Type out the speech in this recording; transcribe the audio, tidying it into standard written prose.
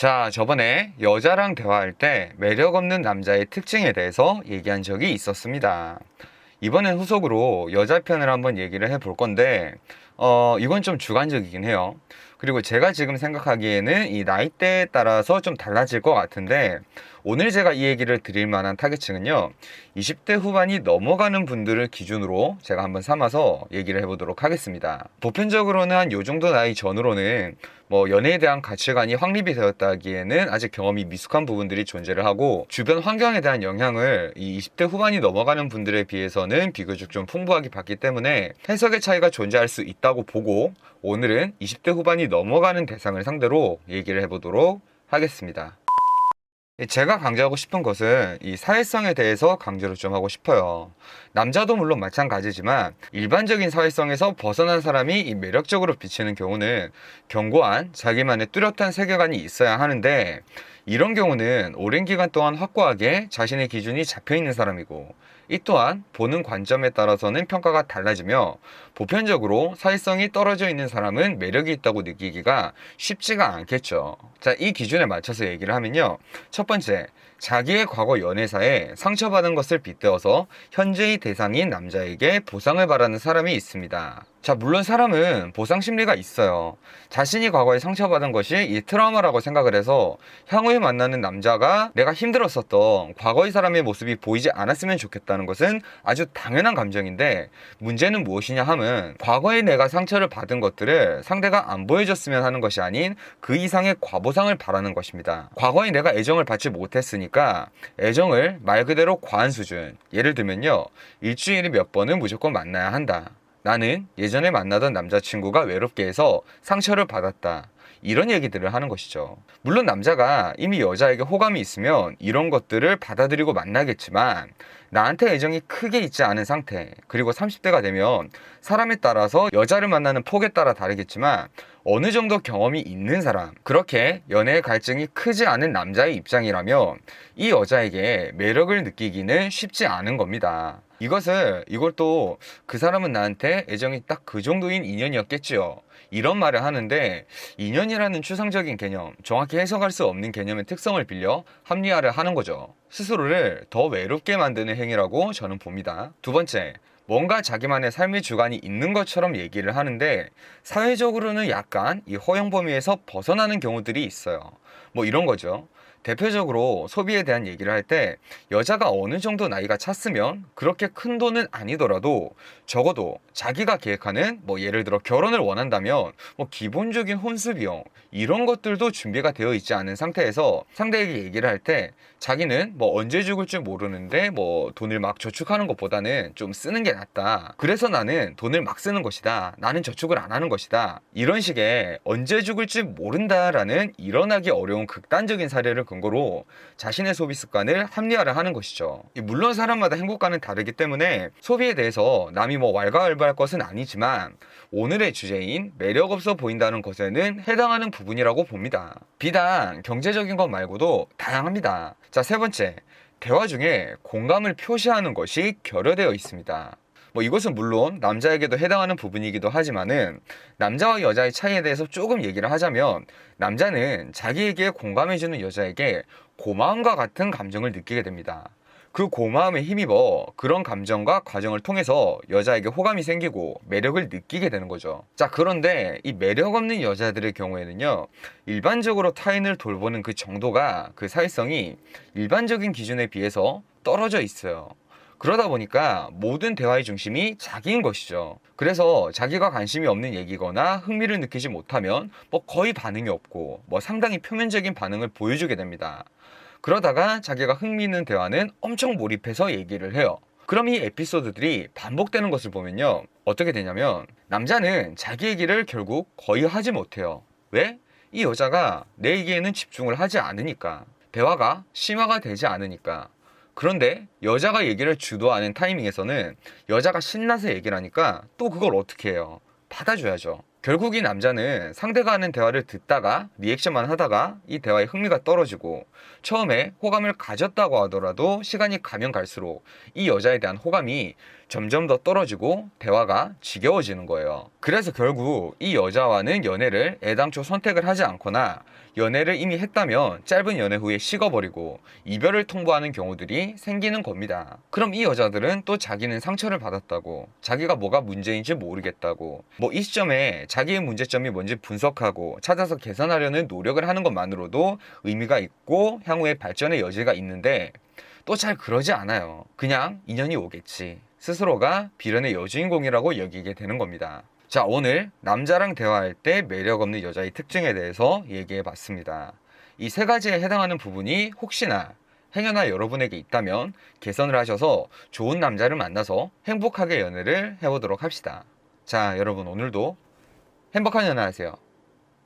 자, 저번에 여자랑 대화할 때 매력 없는 남자의 특징에 대해서 얘기한 적이 있었습니다. 이번엔 후속으로 여자 편을 한번 얘기를 해볼 건데, 이건 좀 주관적이긴 해요. 그리고 제가 지금 생각하기에는 이 나이대에 따라서 좀 달라질 것 같은데, 오늘 제가 이 얘기를 드릴 만한 타겟층은요, 20대 후반이 넘어가는 분들을 기준으로 제가 한번 삼아서 얘기를 해보도록 하겠습니다. 보편적으로는 한 요 정도 나이 전후로는 뭐 연애에 대한 가치관이 확립이 되었다기에는 아직 경험이 미숙한 부분들이 존재를 하고, 주변 환경에 대한 영향을 이 20대 후반이 넘어가는 분들에 비해서는 비교적 좀 풍부하게 받기 때문에 해석의 차이가 존재할 수 있다고 보고, 오늘은 20대 후반이 넘어가는 대상을 상대로 얘기를 해보도록 하겠습니다. 제가 강조하고 싶은 것은 이 사회성에 대해서 강조를 좀 하고 싶어요. 남자도 물론 마찬가지지만 일반적인 사회성에서 벗어난 사람이 이 매력적으로 비치는 경우는 견고한 자기만의 뚜렷한 세계관이 있어야 하는데, 이런 경우는 오랜 기간 동안 확고하게 자신의 기준이 잡혀 있는 사람이고, 이 또한 보는 관점에 따라서는 평가가 달라지며 보편적으로 사회성이 떨어져 있는 사람은 매력이 있다고 느끼기가 쉽지가 않겠죠. 자, 이 기준에 맞춰서 얘기를 하면요, 첫 번째, 자기의 과거 연애사에 상처받은 것을 빗대어서 현재의 대상인 남자에게 보상을 바라는 사람이 있습니다. 자, 물론 사람은 보상 심리가 있어요. 자신이 과거에 상처받은 것이 이 트라우마라고 생각을 해서 향후에 만나는 남자가 내가 힘들었었던 과거의 사람의 모습이 보이지 않았으면 좋겠다는 것은 아주 당연한 감정인데, 문제는 무엇이냐 하면 과거에 내가 상처를 받은 것들을 상대가 안 보여줬으면 하는 것이 아닌 그 이상의 과보상을 바라는 것입니다. 과거에 내가 애정을 받지 못했으니까 애정을 말 그대로 과한 수준, 예를 들면요, 일주일에 몇 번은 무조건 만나야 한다, 나는 예전에 만나던 남자친구가 외롭게 해서 상처를 받았다, 이런 얘기들을 하는 것이죠. 물론 남자가 이미 여자에게 호감이 있으면 이런 것들을 받아들이고 만나겠지만, 나한테 애정이 크게 있지 않은 상태, 그리고 30대가 되면 사람에 따라서 여자를 만나는 폭에 따라 다르겠지만 어느 정도 경험이 있는 사람, 그렇게 연애의 갈증이 크지 않은 남자의 입장이라면 이 여자에게 매력을 느끼기는 쉽지 않은 겁니다. 이걸 또 그 사람은 나한테 애정이 딱 그 정도인 인연이었겠지요, 이런 말을 하는데, 인연이라는 추상적인 개념, 정확히 해석할 수 없는 개념의 특성을 빌려 합리화를 하는 거죠. 스스로를 더 외롭게 만드는 행위라고 저는 봅니다. 두 번째, 뭔가 자기만의 삶의 주관이 있는 것처럼 얘기를 하는데, 사회적으로는 약간 이 허용 범위에서 벗어나는 경우들이 있어요. 뭐 이런 거죠. 대표적으로 소비에 대한 얘기를 할 때, 여자가 어느 정도 나이가 찼으면 그렇게 큰 돈은 아니더라도 적어도 자기가 계획하는, 뭐 예를 들어 결혼을 원한다면 뭐 기본적인 혼수 비용, 이런 것들도 준비가 되어 있지 않은 상태에서 상대에게 얘기를 할 때, 자기는 뭐 언제 죽을 줄 모르는데 뭐 돈을 막 저축하는 것보다는 좀 쓰는 게 낫다, 그래서 나는 돈을 막 쓰는 것이다, 나는 저축을 안 하는 것이다, 이런 식의 언제 죽을지 모른다라는 일어나기 어려운 극단적인 사례를 근거로 자신의 소비 습관을 합리화를 하는 것이죠. 물론 사람마다 행복감은 다르기 때문에 소비에 대해서 남이 뭐 왈가왈부할 것은 아니지만, 오늘의 주제인 매력 없어 보인다는 것에는 해당하는 부분이라고 봅니다. 비단 경제적인 것 말고도 다양합니다. 자, 세 번째, 대화 중에 공감을 표시하는 것이 결여되어 있습니다. 뭐 이것은 물론 남자에게도 해당하는 부분이기도 하지만은, 남자와 여자의 차이에 대해서 조금 얘기를 하자면, 남자는 자기에게 공감해주는 여자에게 고마움과 같은 감정을 느끼게 됩니다. 그 고마움에 힘입어 그런 감정과 과정을 통해서 여자에게 호감이 생기고 매력을 느끼게 되는 거죠. 자, 그런데 이 매력 없는 여자들의 경우에는요, 일반적으로 타인을 돌보는 그 정도가, 그 사회성이 일반적인 기준에 비해서 떨어져 있어요. 그러다 보니까 모든 대화의 중심이 자기인 것이죠. 그래서 자기가 관심이 없는 얘기거나 흥미를 느끼지 못하면 뭐 거의 반응이 없고, 뭐 상당히 표면적인 반응을 보여주게 됩니다. 그러다가 자기가 흥미 있는 대화는 엄청 몰입해서 얘기를 해요. 그럼 이 에피소드들이 반복되는 것을 보면요, 어떻게 되냐면, 남자는 자기 얘기를 결국 거의 하지 못해요. 왜? 이 여자가 내 얘기에는 집중을 하지 않으니까, 대화가 심화가 되지 않으니까. 그런데 여자가 얘기를 주도하는 타이밍에서는 여자가 신나서 얘기를 하니까 또 그걸 어떻게 해요? 받아줘야죠. 결국 이 남자는 상대가 하는 대화를 듣다가 리액션만 하다가 이 대화에 흥미가 떨어지고, 처음에 호감을 가졌다고 하더라도 시간이 가면 갈수록 이 여자에 대한 호감이 점점 더 떨어지고 대화가 지겨워지는 거예요. 그래서 결국 이 여자와는 연애를 애당초 선택을 하지 않거나 연애를 이미 했다면 짧은 연애 후에 식어버리고 이별을 통보하는 경우들이 생기는 겁니다. 그럼 이 여자들은 또 자기는 상처를 받았다고, 자기가 뭐가 문제인지 모르겠다고, 뭐 이 시점에 자기의 문제점이 뭔지 분석하고 찾아서 개선하려는 노력을 하는 것만으로도 의미가 있고 향후의 발전의 여지가 있는데, 또 잘 그러지 않아요. 그냥 인연이 오겠지, 스스로가 비련의 여주인공이라고 여기게 되는 겁니다. 자, 오늘 남자랑 대화할 때 매력 없는 여자의 특징에 대해서 얘기해 봤습니다. 이 세 가지에 해당하는 부분이 혹시나 행여나 여러분에게 있다면 개선을 하셔서 좋은 남자를 만나서 행복하게 연애를 해보도록 합시다. 자, 여러분 오늘도 행복한 연애 하세요.